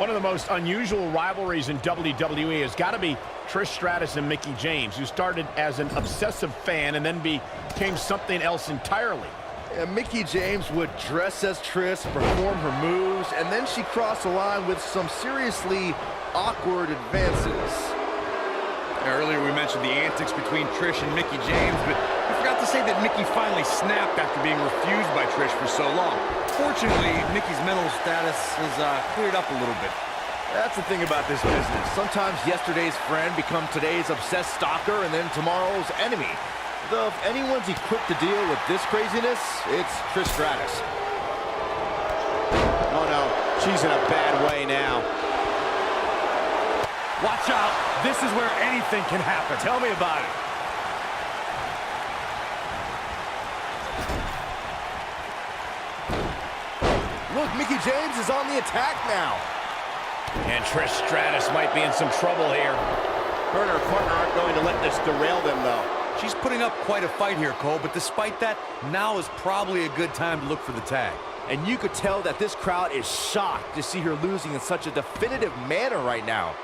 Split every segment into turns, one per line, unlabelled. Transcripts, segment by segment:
One of the most unusual rivalries in WWE has got to be Trish Stratus and Mickie James, who started as an obsessive fan and then became something else entirely.
Mickie James would dress as Trish, perform her moves, and then she crossed the line with some seriously awkward advances.
Earlier we mentioned the antics between Trish and Mickie James, but we forgot to say that Mickie finally snapped after being refused by Trish for so long. Fortunately, Mickie's mental status has cleared up a little bit.
That's the thing about this business. Sometimes yesterday's friend becomes today's obsessed stalker and then tomorrow's enemy. Though if anyone's equipped to deal with this craziness, it's Trish Stratus.
Oh no, she's in a bad way now.
Watch out, this is where anything can happen.
Tell me about it. Look, Mickie James is on the attack now.
And Trish Stratus might be in some trouble here.
Her and her partner aren't going to let this derail them, though.
She's putting up quite a fight here, Cole, but despite that, now is probably a good time to look for the tag.
And you could tell that this crowd is shocked to see her losing in such a definitive manner right now.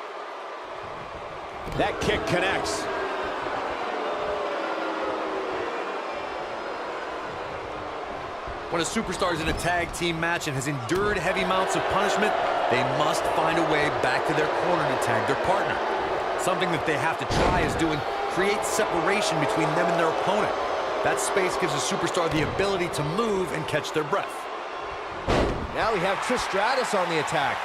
That kick connects.
When a superstar is in a tag team match and has endured heavy amounts of punishment, they must find a way back to their corner to tag their partner. Something that they have to try is doing create separation between them and their opponent. That space gives a superstar the ability to move and catch their breath.
Now we have Trish Stratus on the attack.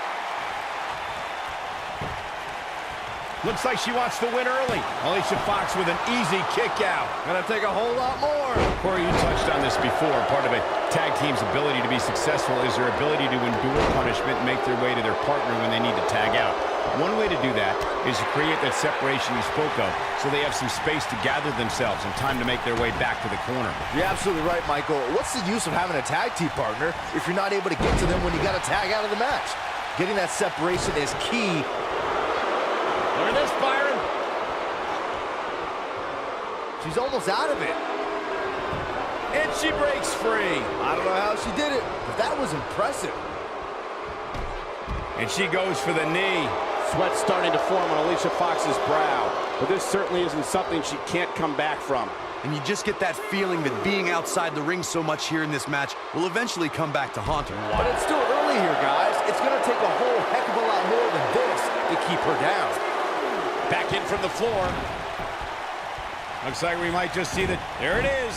Looks like she wants to win early. Alicia Fox with an easy kick out.
Gonna take a whole lot more.
Corey, you touched on this before. Part of a tag team's ability to be successful is their ability to endure punishment and make their way to their partner when they need to tag out. One way to do that is to create that separation you spoke of so they have some space to gather themselves and time to make their way back to the corner.
You're absolutely right, Michael. What's the use of having a tag team partner if you're not able to get to them when you got to tag out of the match? Getting that separation is key.
Look at this, Byron.
She's almost out of it.
And she breaks free.
I don't know how she did it, but that was impressive.
And she goes for the knee.
Sweat starting to form on Alicia Fox's brow. But this certainly isn't something she can't come back from.
And you just get that feeling that being outside the ring so much here in this match will eventually come back to haunt her.
But it's still early here, guys. It's going to take a whole heck of a lot more than this to keep her down.
Back in from the floor.
Looks like we might just see that. There it is.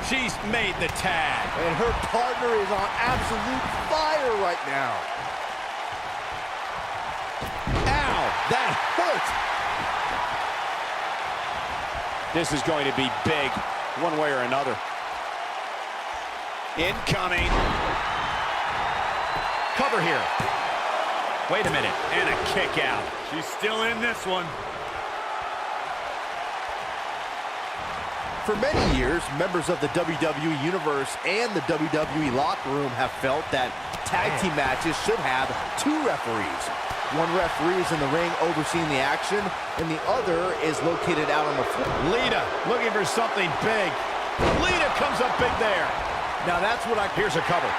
She's made the tag.
And her partner is on absolute fire right now.
Ow, that hurt. This is going to be big, one way or another.
Incoming. Cover here. Wait a minute. And a kick out.
She's still in this one.
For many years, members of the WWE Universe and the WWE locker room have felt that tag team matches should have two referees. One referee is in the ring overseeing the action, and the other is located out on the floor.
Lita looking for something big. Lita comes up big there.
Now that's what
Here's a cover.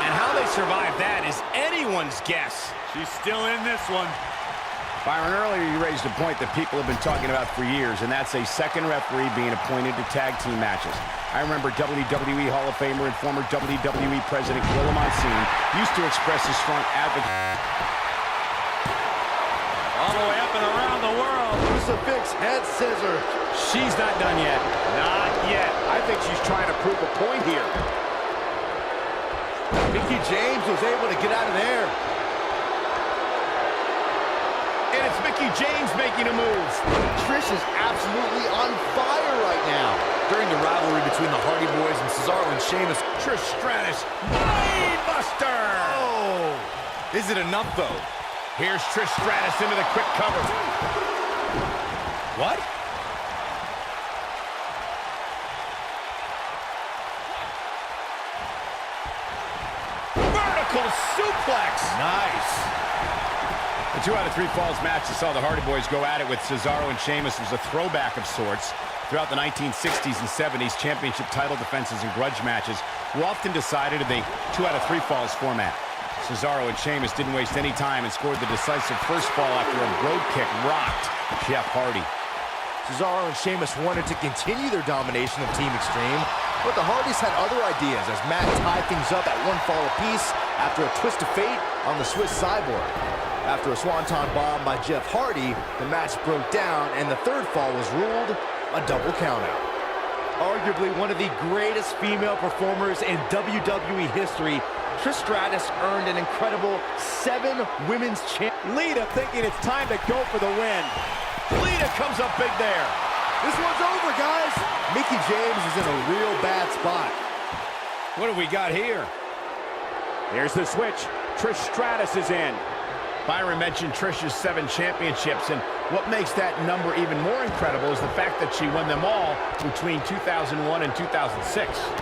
And how they survive that is anyone's guess.
She's still in this one.
Byron, earlier you raised a point that people have been talking about for years, and that's a second referee being appointed to tag team matches. I remember WWE Hall of Famer and former WWE President Gorilla Monsoon used to express his strong advocacy.
All the way up and around the world.
crucifix head scissor.
She's not done yet.
Not yet. I think she's trying to prove a point here.
Mickie James was able to get out of there.
And it's Mickie James making a move.
Trish is absolutely on fire right now.
During the rivalry between the Hardy Boys and Cesaro and Sheamus,
Trish Stratus, brainbuster!
oh, is it enough though?
Here's Trish Stratus into the quick cover. What? Vertical suplex! Nice. The 2 out of 3 falls match that saw the Hardy Boys go at it with Cesaro and Sheamus was a throwback of sorts. Throughout the 1960s and 70s, championship title defenses and grudge matches were often decided in the 2 out of 3 falls format. Cesaro and Sheamus didn't waste any time and scored the decisive first fall after a brogue kick rocked Jeff Hardy.
Cesaro and Sheamus wanted to continue their domination of Team Extreme, but the Hardys had other ideas as Matt tied things up at one fall apiece after a twist of fate on the Swiss Cyborg. After a swanton bomb by Jeff Hardy, the match broke down and the third fall was ruled a double countout. Arguably one of the greatest female performers in WWE history, Trish Stratus earned an incredible 7 women's champions.
Lita thinking it's time to go for the win.
Lita comes up big there. This one's over, guys. Mickie James is in a real bad spot.
What have we got here?
Here's the switch. Trish Stratus is in.
Byron mentioned Trish's 7 championships, and what makes that number even more incredible is the fact that she won them all between 2001 and 2006.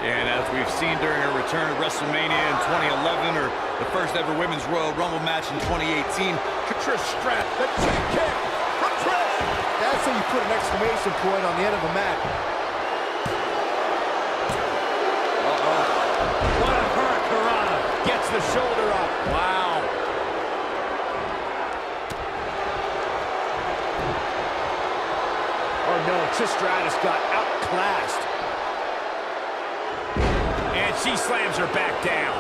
And as we've seen during her return at WrestleMania in 2011, or the first ever Women's Royal Rumble match in 2018,
Trish Stratus,
The chick kick from Trish. That's how you put an exclamation point on the end of a match.
what a hurricanrana.
Gets the shoulder up.
Wow.
Oh no, Trish Stratus got outclassed.
and she slams her back down.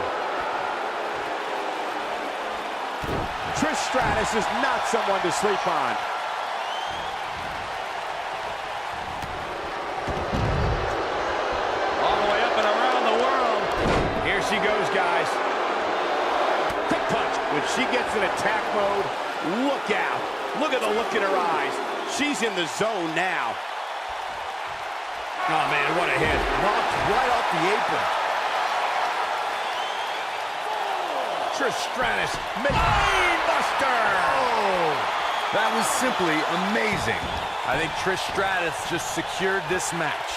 Trish Stratus is not someone to sleep on.
All the way up and around the world.
Here she goes, guys.
Quick punch. When she gets in attack mode, look out. Look at the look in her eyes. She's in the zone now.
Oh, man, what a hit.
Knocked right off the apron.
Trish Stratus, Buster!
Oh,
That was simply amazing. I think Trish Stratus just secured this match.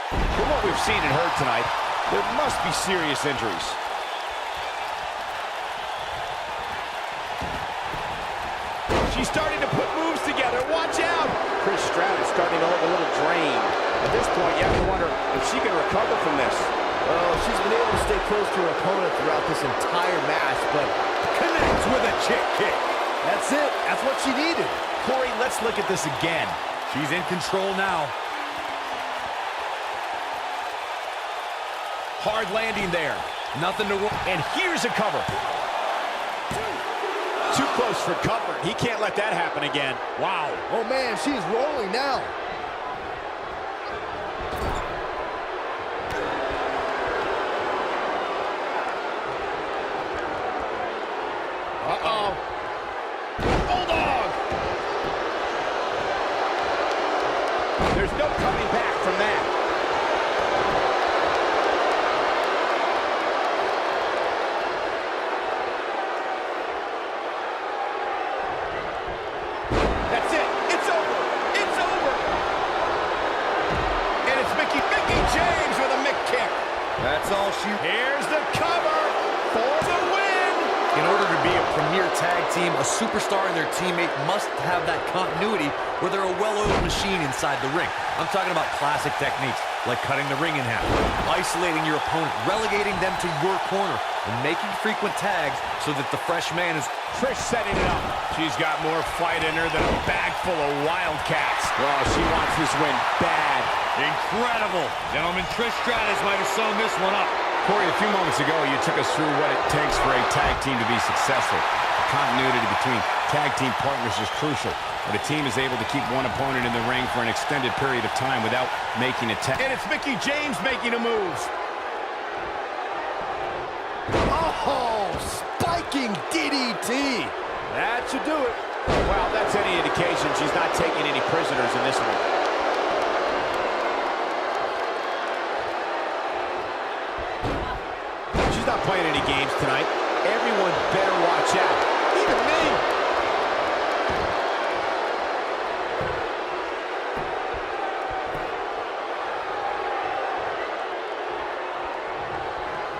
From what we've seen and heard tonight, there must be serious injuries.
She's starting to put moves together. Watch out!
Trish Stratus starting to look a little drained. At this point, you have to wonder if she can recover from this.
well, she's been able to stay close to her opponent throughout this entire match, but
Connects with a chick kick.
that's it. That's what she needed.
Corey, let's look at this again. She's in control now.
Hard landing there.
Nothing to worry.
And here's a cover.
Too close for comfort. He can't let that happen again.
Wow.
Oh man, she's rolling now.
Uh-oh. Bulldog!
There's no coming back from that.
That's it. It's over. It's over. And it's Mickie James with a Mick kick.
That's all she...
Here's the cover for the win.
In order to be a premier tag team, a superstar and their teammate must have that continuity where they're a well-oiled machine inside the ring. I'm talking about classic techniques, like cutting the ring in half, isolating your opponent, relegating them to your corner, and making frequent tags so that the fresh man is...
Trish setting it up.
She's got more fight in her than a bag full of Wildcats.
Oh, she wants this win bad.
Incredible. Gentlemen, Trish Stratus might have sewn this one up.
Corey, a few moments ago, you took us through what it takes for a tag team to be successful. The continuity between tag team partners is crucial. But a team is able to keep one opponent in the ring for an extended period of time without making a tag. And it's Mickie James making a move.
Oh, spiking DDT. That should do it.
Well, that's any indication she's not taking any prisoners in this one.
She's not playing any games tonight.
Everyone better watch out.
Even me.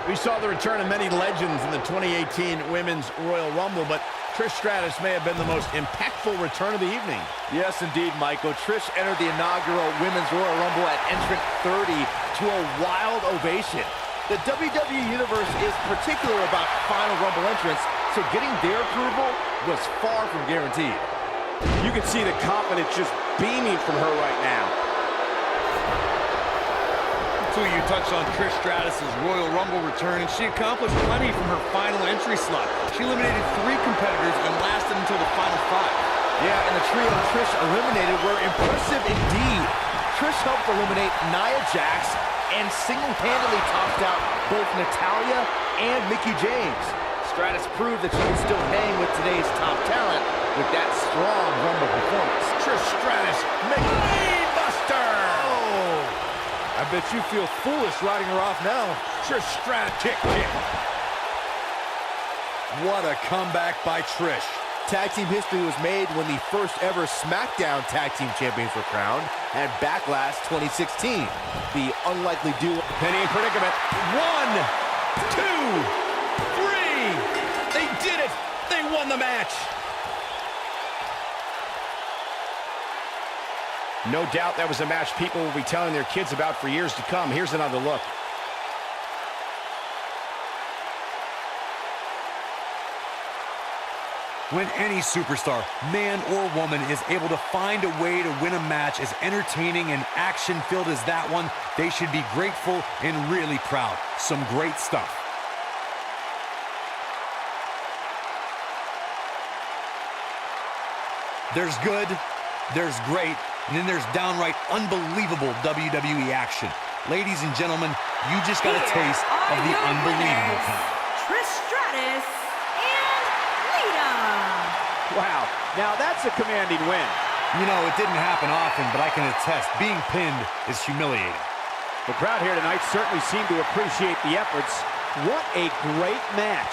We saw the return of many legends in the 2018 Women's Royal Rumble, but Trish Stratus may have been the most impactful return of the evening.
Yes, indeed, Michael. Trish entered the inaugural Women's Royal Rumble at entrant 30 to a wild ovation. The WWE Universe is particular about Final Rumble entrants, so getting their approval was far from guaranteed.
You can see the confidence just beaming from her right now.
So you touched on Trish Stratus' Royal Rumble return, and she accomplished plenty from her final entry slot. She eliminated 3 competitors and lasted until the final 5.
Yeah, and the trio Trish eliminated were impressive indeed. Trish helped eliminate Nia Jax and single-handedly tossed out both Natalya and Mickie James. Stratus proved that she can still hang with today's top talent with that strong Rumble performance.
Trish Stratus, Mickie Buster!
Oh, I bet you feel foolish writing her off now.
Trish Stratus, kick.
What a comeback by Trish.
Tag team history was made when the first ever SmackDown Tag Team Champions were crowned at Backlash 2016. The unlikely duo.
Penny in predicament. 1, 2, 3. They did it. They won the match. No doubt that was a match people will be telling their kids about for years to come. Here's another look.
When any superstar, man or woman, is able to find a way to win a match as entertaining and action-filled as that one, they should be grateful and really proud. Some great stuff. There's good, there's great, and then there's downright unbelievable WWE action. Ladies and gentlemen, you just got a taste of the unbelievable kind.
Trish Stratus and Lita.
Wow, now that's a commanding win.
You know, it didn't happen often, but I can attest, being pinned is humiliating.
The crowd here tonight certainly seemed to appreciate the efforts. What a great match.